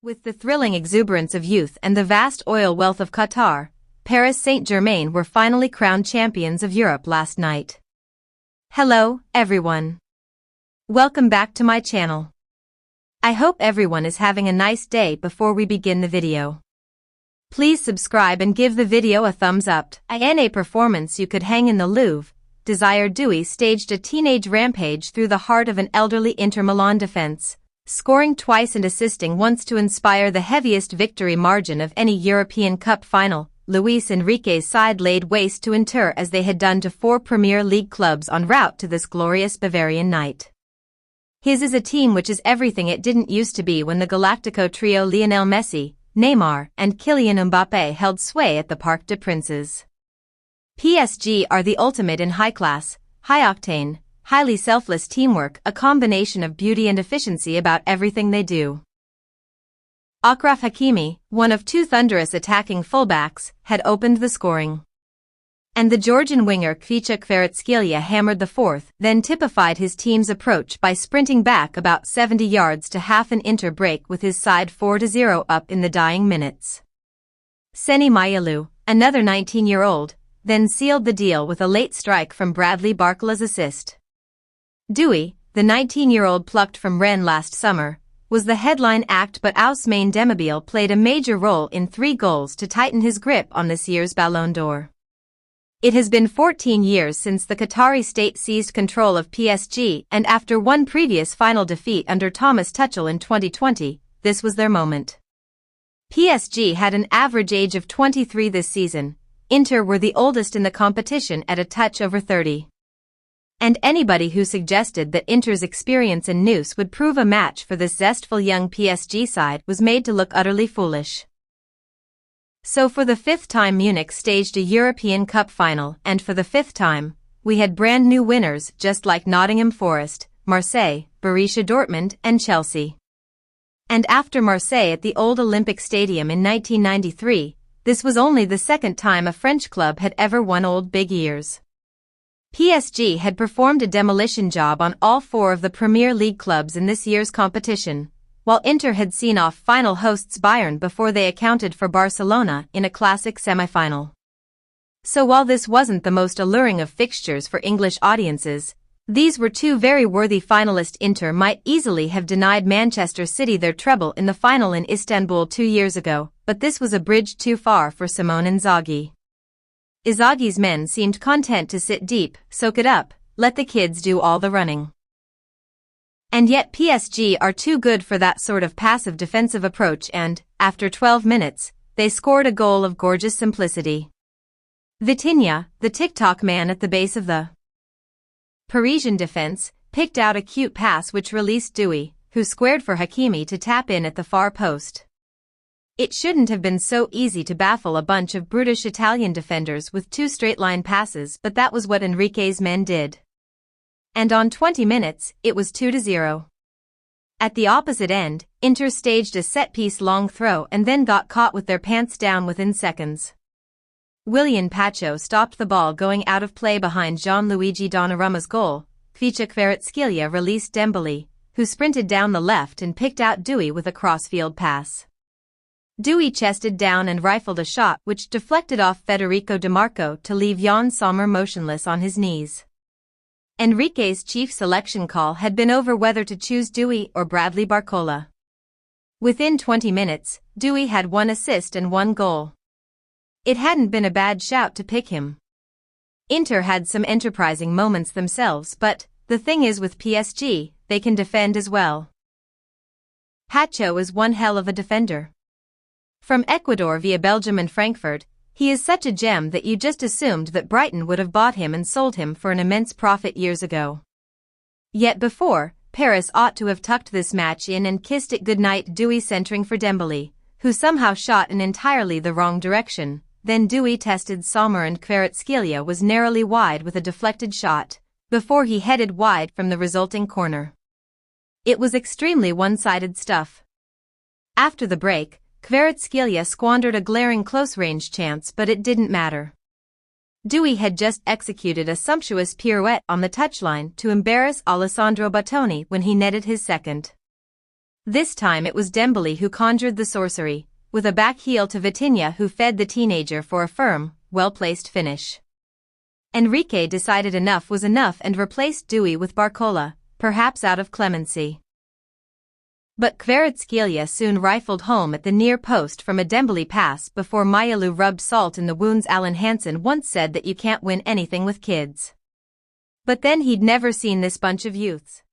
With the thrilling exuberance of youth and the vast oil wealth of Qatar, Paris Saint-Germain were finally crowned champions of Europe last night. Hello, everyone. Welcome back to my channel. I hope everyone is having a nice day. Before we begin the video, please subscribe and give the video a thumbs up. In a performance you could hang in the Louvre, Desire Doué staged a teenage rampage through the heart of an elderly Inter Milan defense, scoring twice and assisting once to inspire the heaviest victory margin of any European Cup final. Luis Enrique's side laid waste to Inter as they had done to 4 Premier League clubs en route to this glorious Bavarian night. His is a team which is everything it didn't used to be when the Galactico trio Lionel Messi, Neymar, and Kylian Mbappé held sway at the Parc des Princes. PSG are the ultimate in high-class, high-octane, highly selfless teamwork, a combination of beauty and efficiency about everything they do. Achraf Hakimi, one of 2 thunderous attacking fullbacks, had opened the scoring. And the Georgian winger Kvaratskhelia hammered the 4th, then typified his team's approach by sprinting back about 70 yards to half an Inter break with his side 4-0 up in the dying minutes. Seni Mayalu, another 19-year-old, then sealed the deal with a late strike from Bradley Barcola's assist. Doué, the 19-year-old plucked from Rennes last summer, was the headline act, but Ousmane Dembélé played a major role in 3 goals to tighten his grip on this year's Ballon d'Or. It has been 14 years since the Qatari state seized control of PSG, and after one previous final defeat under Thomas Tuchel in 2020, this was their moment. PSG had an average age of 23 this season. Inter were the oldest in the competition at a touch over 30. And anybody who suggested that Inter's experience in Nice would prove a match for this zestful young PSG side was made to look utterly foolish. So for the 5th time Munich staged a European Cup final, and for the 5th time, we had brand new winners just like Nottingham Forest, Marseille, Borussia Dortmund, and Chelsea. And after Marseille at the old Olympic Stadium in 1993, this was only the 2nd time a French club had ever won Old Big Ears. PSG had performed a demolition job on all 4 of the Premier League clubs in this year's competition, while Inter had seen off final hosts Bayern before they accounted for Barcelona in a classic semi-final. So while this wasn't the most alluring of fixtures for English audiences, these were 2 very worthy finalists. Inter might easily have denied Manchester City their treble in the final in Istanbul 2 years ago, but this was a bridge too far for Simone Inzaghi. Inzaghi's men seemed content to sit deep, soak it up, let the kids do all the running. And yet PSG are too good for that sort of passive defensive approach, and, after 12 minutes, they scored a goal of gorgeous simplicity. Vitinha, the TikTok man at the base of the Parisian defense, picked out a cute pass which released Doué, who squared for Hakimi to tap in at the far post. It shouldn't have been so easy to baffle a bunch of brutish Italian defenders with 2 straight-line passes, but that was what Enrique's men did. And on 20 minutes, it was 2-0. At the opposite end, Inter staged a set-piece long throw and then got caught with their pants down within seconds. Willian Pacho stopped the ball going out of play behind Gianluigi Donnarumma's goal. Kvaratskhelia released Dembélé, who sprinted down the left and picked out Doué with a crossfield pass. Doué chested down and rifled a shot which deflected off Federico Di Marco to leave Yann Sommer motionless on his knees. Enrique's chief selection call had been over whether to choose Doué or Bradley Barcola. Within 20 minutes, Doué had 1 assist and 1 goal. It hadn't been a bad shout to pick him. Inter had some enterprising moments themselves, but the thing is with PSG, they can defend as well. Pacho is one hell of a defender. From Ecuador via Belgium and Frankfurt, he is such a gem that you just assumed that Brighton would have bought him and sold him for an immense profit years ago. Yet before, Paris ought to have tucked this match in and kissed it goodnight. Doué centering for Dembélé, who somehow shot in entirely the wrong direction. Then Doué tested Sommer and Kvaratskhelia was narrowly wide with a deflected shot, before he headed wide from the resulting corner. It was extremely one-sided stuff. After the break, Kvaratskhelia squandered a glaring close-range chance, but it didn't matter. Doué had just executed a sumptuous pirouette on the touchline to embarrass Alessandro Bastoni when he netted his second. This time it was Dembele who conjured the sorcery, with a back heel to Vitinha who fed the teenager for a firm, well-placed finish. Enrique decided enough was enough and replaced Dewey with Barcola, perhaps out of clemency. But Kvaratskhelia soon rifled home at the near post from a Dembele pass before Mayalu rubbed salt in the wounds. Alan Hansen once said that you can't win anything with kids. But then he'd never seen this bunch of youths.